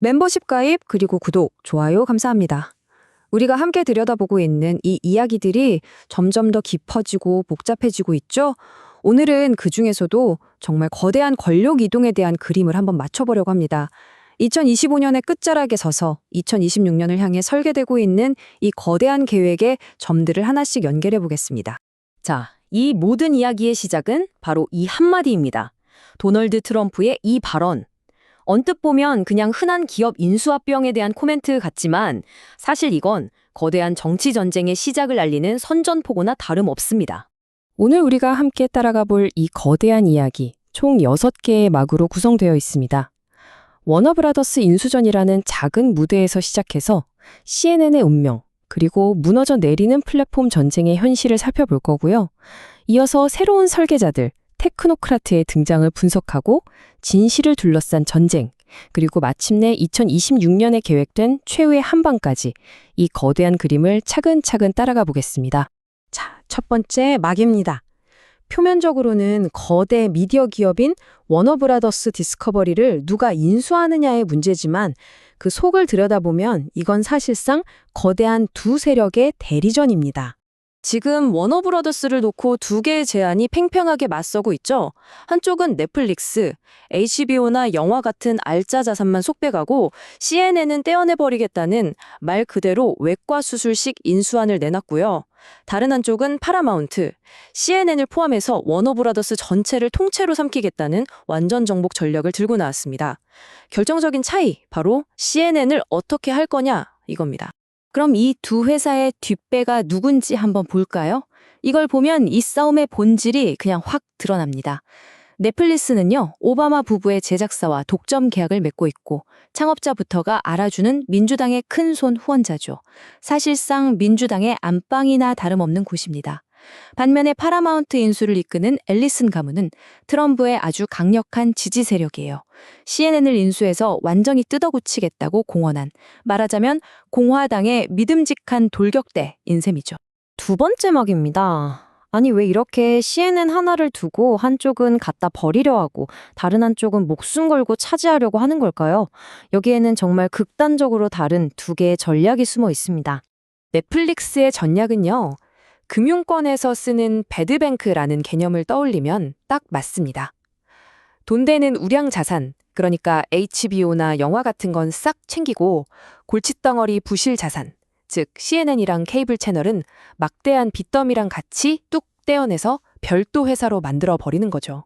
멤버십 가입 그리고 구독, 좋아요 감사합니다. 우리가 함께 들여다보고 있는 이 이야기들이 점점 더 깊어지고 복잡해지고 있죠? 오늘은 그 중에서도 정말 거대한 권력 이동에 대한 그림을 한번 맞춰보려고 합니다. 2025년의 끝자락에 서서 2026년을 향해 설계되고 있는 이 거대한 계획의 점들을 하나씩 연결해 보겠습니다. 자, 이 모든 이야기의 시작은 바로 이 한마디입니다. 도널드 트럼프의 이 발언. 언뜻 보면 그냥 흔한 기업 인수합병에 대한 코멘트 같지만 사실 이건 거대한 정치 전쟁의 시작을 알리는 선전포고나 다름없습니다. 오늘 우리가 함께 따라가 볼 이 거대한 이야기, 총 6개의 막으로 구성되어 있습니다. 워너브라더스 인수전이라는 작은 무대에서 시작해서 CNN의 운명, 그리고 무너져 내리는 플랫폼 전쟁의 현실을 살펴볼 거고요. 이어서 새로운 설계자들, 테크노크라트의 등장을 분석하고 진실을 둘러싼 전쟁, 그리고 마침내 2026년에 계획된 최후의 한방까지 이 거대한 그림을 차근차근 따라가 보겠습니다. 자, 첫 번째 막입니다. 표면적으로는 거대 미디어 기업인 워너브라더스 디스커버리를 누가 인수하느냐의 문제지만 그 속을 들여다보면 이건 사실상 거대한 두 세력의 대리전입니다. 지금 워너브라더스를 놓고 두 개의 제안이 팽팽하게 맞서고 있죠. 한쪽은 넷플릭스, HBO나 영화 같은 알짜 자산만 속배가고 CNN은 떼어내버리겠다는 말 그대로 외과 수술식 인수안을 내놨고요. 다른 한쪽은 파라마운트, CNN을 포함해서 워너브라더스 전체를 통째로 삼키겠다는 완전 정복 전략을 들고 나왔습니다. 결정적인 차이, 바로 CNN을 어떻게 할 거냐 이겁니다. 그럼 이 두 회사의 뒷배가 누군지 한번 볼까요? 이걸 보면 이 싸움의 본질이 그냥 확 드러납니다. 넷플릭스는요, 오바마 부부의 제작사와 독점 계약을 맺고 있고 창업자부터가 알아주는 민주당의 큰손 후원자죠. 사실상 민주당의 안방이나 다름없는 곳입니다. 반면에 파라마운트 인수를 이끄는 앨리슨 가문은 트럼프의 아주 강력한 지지 세력이에요. CNN을 인수해서 완전히 뜯어고치겠다고 공언한, 말하자면 공화당의 믿음직한 돌격대인 셈이죠. 두 번째 막입니다. 아니 왜 이렇게 CNN 하나를 두고 한쪽은 갖다 버리려 하고 다른 한쪽은 목숨 걸고 차지하려고 하는 걸까요? 여기에는 정말 극단적으로 다른 두 개의 전략이 숨어 있습니다. 넷플릭스의 전략은요, 금융권에서 쓰는 배드뱅크라는 개념을 떠올리면 딱 맞습니다. 돈 되는 우량 자산, 그러니까 HBO나 영화 같은 건 싹 챙기고 골칫덩어리 부실 자산, 즉 CNN이랑 케이블 채널은 막대한 빚더미랑 같이 뚝 떼어내서 별도 회사로 만들어 버리는 거죠.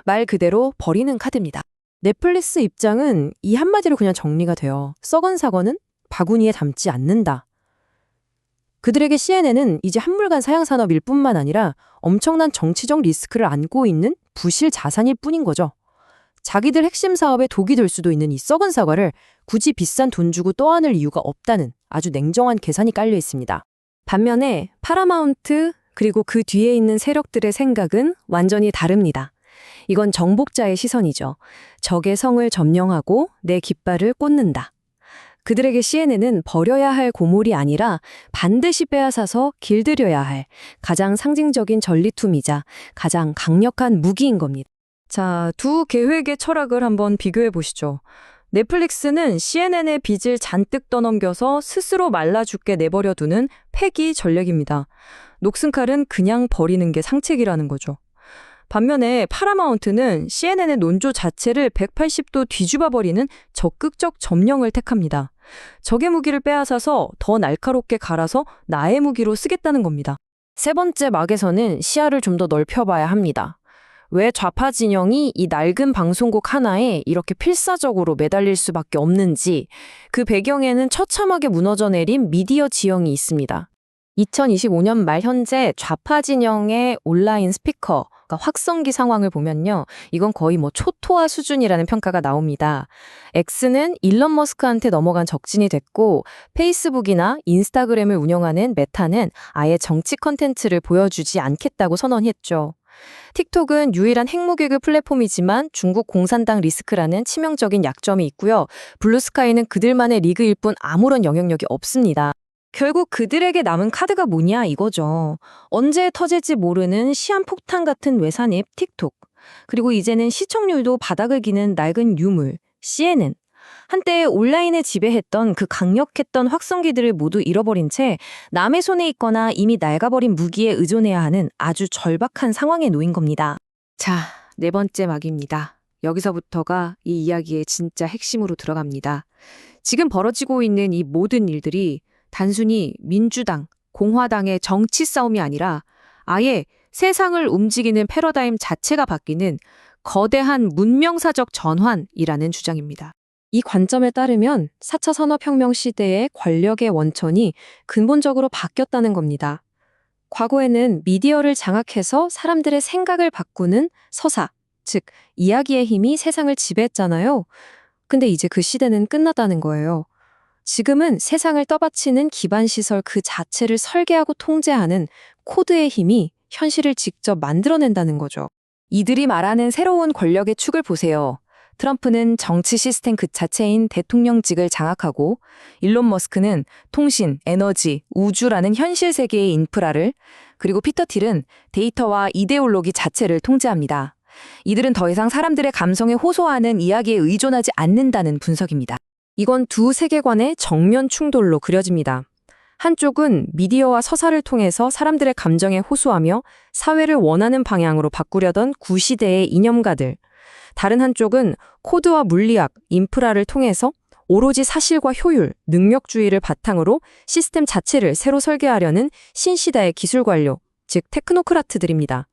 말 그대로 버리는 카드입니다. 넷플릭스 입장은 이 한마디로 그냥 정리가 돼요. 썩은 사과는 바구니에 담지 않는다. 그들에게 CNN은 이제 한물간 사양산업일 뿐만 아니라 엄청난 정치적 리스크를 안고 있는 부실 자산일 뿐인 거죠. 자기들 핵심 사업에 독이 될 수도 있는 이 썩은 사과를 굳이 비싼 돈 주고 떠안을 이유가 없다는 아주 냉정한 계산이 깔려 있습니다. 반면에 파라마운트 그리고 그 뒤에 있는 세력들의 생각은 완전히 다릅니다. 이건 정복자의 시선이죠. 적의 성을 점령하고 내 깃발을 꽂는다. 그들에게 CNN은 버려야 할 고물이 아니라 반드시 빼앗아서 길들여야 할 가장 상징적인 전리품이자 가장 강력한 무기인 겁니다. 자, 두 계획의 철학을 한번 비교해 보시죠. 넷플릭스는 CNN의 빚을 잔뜩 떠넘겨서 스스로 말라 죽게 내버려 두는 폐기 전략입니다. 녹슨 칼은 그냥 버리는 게 상책이라는 거죠. 반면에 파라마운트는 CNN의 논조 자체를 180도 뒤집어 버리는 적극적 점령을 택합니다. 적의 무기를 빼앗아서 더 날카롭게 갈아서 나의 무기로 쓰겠다는 겁니다. 세 번째 막에서는 시야를 좀 더 넓혀봐야 합니다. 왜 좌파 진영이 이 낡은 방송국 하나에 이렇게 필사적으로 매달릴 수밖에 없는지, 그 배경에는 처참하게 무너져 내린 미디어 지형이 있습니다. 2025년 말 현재 좌파 진영의 온라인 스피커, 그러니까 확성기 상황을 보면요, 이건 거의 초토화 수준이라는 평가가 나옵니다. X는 일론 머스크한테 넘어간 적진이 됐고, 페이스북이나 인스타그램을 운영하는 메타는 아예 정치 컨텐츠를 보여주지 않겠다고 선언했죠. 틱톡은 유일한 핵무기급 플랫폼이지만 중국 공산당 리스크라는 치명적인 약점이 있고요. 블루스카이는 그들만의 리그일 뿐 아무런 영향력이 없습니다. 결국 그들에게 남은 카드가 뭐냐 이거죠. 언제 터질지 모르는 시한폭탄 같은 외산입 틱톡. 그리고 이제는 시청률도 바닥을 기는 낡은 유물 CNN. 한때 온라인에 지배했던 그 강력했던 확성기들을 모두 잃어버린 채 남의 손에 있거나 이미 낡아버린 무기에 의존해야 하는 아주 절박한 상황에 놓인 겁니다. 자, 네 번째 막입니다. 여기서부터가 이 이야기의 진짜 핵심으로 들어갑니다. 지금 벌어지고 있는 이 모든 일들이 단순히 민주당, 공화당의 정치 싸움이 아니라 아예 세상을 움직이는 패러다임 자체가 바뀌는 거대한 문명사적 전환이라는 주장입니다. 이 관점에 따르면 4차 산업혁명 시대의 권력의 원천이 근본적으로 바뀌었다는 겁니다. 과거에는 미디어를 장악해서 사람들의 생각을 바꾸는 서사, 즉 이야기의 힘이 세상을 지배했잖아요. 근데 이제 그 시대는 끝났다는 거예요. 지금은 세상을 떠받치는 기반시설 그 자체를 설계하고 통제하는 코드의 힘이 현실을 직접 만들어낸다는 거죠. 이들이 말하는 새로운 권력의 축을 보세요. 트럼프는 정치 시스템 그 자체인 대통령직을 장악하고 일론 머스크는 통신, 에너지, 우주라는 현실 세계의 인프라를, 그리고 피터 틸은 데이터와 이데올로기 자체를 통제합니다. 이들은 더 이상 사람들의 감성에 호소하는 이야기에 의존하지 않는다는 분석입니다. 이건 두 세계관의 정면 충돌로 그려집니다. 한쪽은 미디어와 서사를 통해서 사람들의 감정에 호소하며 사회를 원하는 방향으로 바꾸려던 구시대의 이념가들. 다른 한쪽은 코드와 물리학, 인프라를 통해서 오로지 사실과 효율, 능력주의를 바탕으로 시스템 자체를 새로 설계하려는 신시대의 기술관료, 즉 테크노크라트들입니다.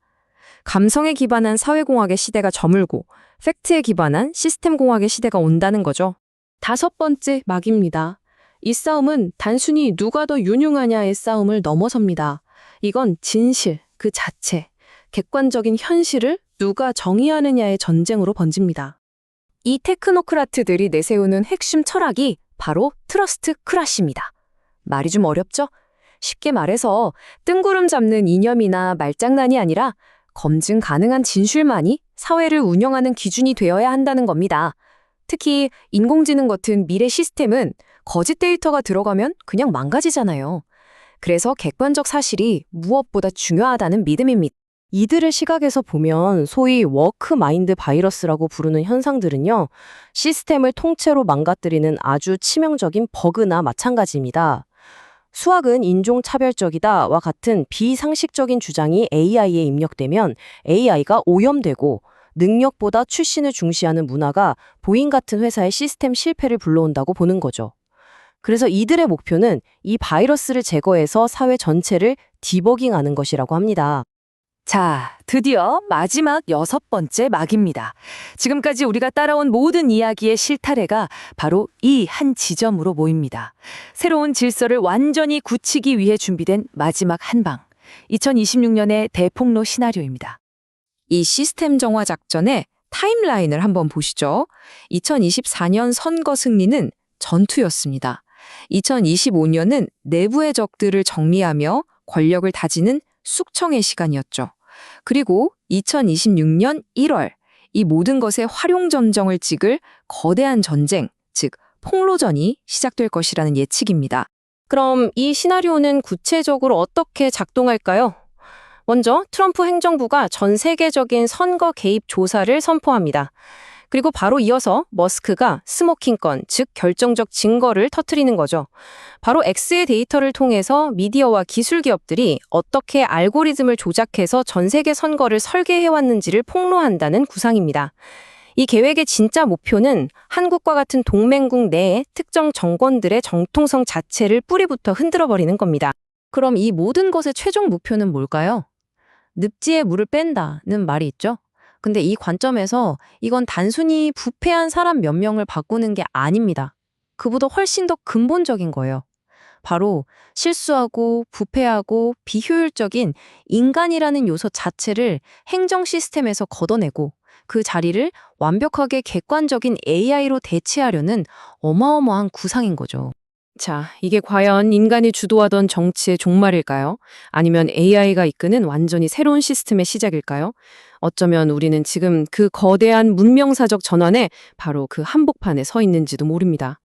감성에 기반한 사회공학의 시대가 저물고 팩트에 기반한 시스템공학의 시대가 온다는 거죠. 5번째 막입니다. 이 싸움은 단순히 누가 더 유능하냐의 싸움을 넘어섭니다. 이건 진실, 그 자체, 객관적인 현실을 누가 정의하느냐의 전쟁으로 번집니다. 이 테크노크라트들이 내세우는 핵심 철학이 바로 트러스트 크라시입니다. 말이 좀 어렵죠? 쉽게 말해서 뜬구름 잡는 이념이나 말장난이 아니라 검증 가능한 진실만이 사회를 운영하는 기준이 되어야 한다는 겁니다. 특히 인공지능 같은 미래 시스템은 거짓 데이터가 들어가면 그냥 망가지잖아요. 그래서 객관적 사실이 무엇보다 중요하다는 믿음입니다. 이들의 시각에서 보면 소위 워크 마인드 바이러스라고 부르는 현상들은요, 시스템을 통째로 망가뜨리는 아주 치명적인 버그나 마찬가지입니다. 수학은 인종차별적이다와 같은 비상식적인 주장이 AI에 입력되면 AI가 오염되고 능력보다 출신을 중시하는 문화가 보잉 같은 회사의 시스템 실패를 불러온다고 보는 거죠. 그래서 이들의 목표는 이 바이러스를 제거해서 사회 전체를 디버깅하는 것이라고 합니다. 자, 드디어 마지막 6번째 막입니다. 지금까지 우리가 따라온 모든 이야기의 실타래가 바로 이 한 지점으로 모입니다. 새로운 질서를 완전히 굳히기 위해 준비된 마지막 한방. 2026년의 대폭로 시나리오입니다. 이 시스템 정화 작전의 타임라인을 한번 보시죠. 2024년 선거 승리는 전투였습니다. 2025년은 내부의 적들을 정리하며 권력을 다지는 숙청의 시간이었죠. 그리고 2026년 1월, 이 모든 것에 활용전정을 찍을 거대한 전쟁, 즉 폭로전이 시작될 것이라는 예측입니다. 그럼 이 시나리오는 구체적으로 어떻게 작동할까요? 먼저 트럼프 행정부가 전 세계적인 선거 개입 조사를 선포합니다. 그리고 바로 이어서 머스크가 스모킹 건, 즉 결정적 증거를 터뜨리는 거죠. 바로 X의 데이터를 통해서 미디어와 기술 기업들이 어떻게 알고리즘을 조작해서 전 세계 선거를 설계해왔는지를 폭로한다는 구상입니다. 이 계획의 진짜 목표는 한국과 같은 동맹국 내의 특정 정권들의 정통성 자체를 뿌리부터 흔들어버리는 겁니다. 그럼 이 모든 것의 최종 목표는 뭘까요? 늪지에 물을 뺀다는 말이 있죠. 근데 이 관점에서 이건 단순히 부패한 사람 몇 명을 바꾸는 게 아닙니다. 그보다 훨씬 더 근본적인 거예요. 바로 실수하고 부패하고 비효율적인 인간이라는 요소 자체를 행정 시스템에서 걷어내고 그 자리를 완벽하게 객관적인 AI로 대체하려는 어마어마한 구상인 거죠. 자, 이게 과연 인간이 주도하던 정치의 종말일까요? 아니면 AI가 이끄는 완전히 새로운 시스템의 시작일까요? 어쩌면 우리는 지금 그 거대한 문명사적 전환에 바로 그 한복판에 서 있는지도 모릅니다.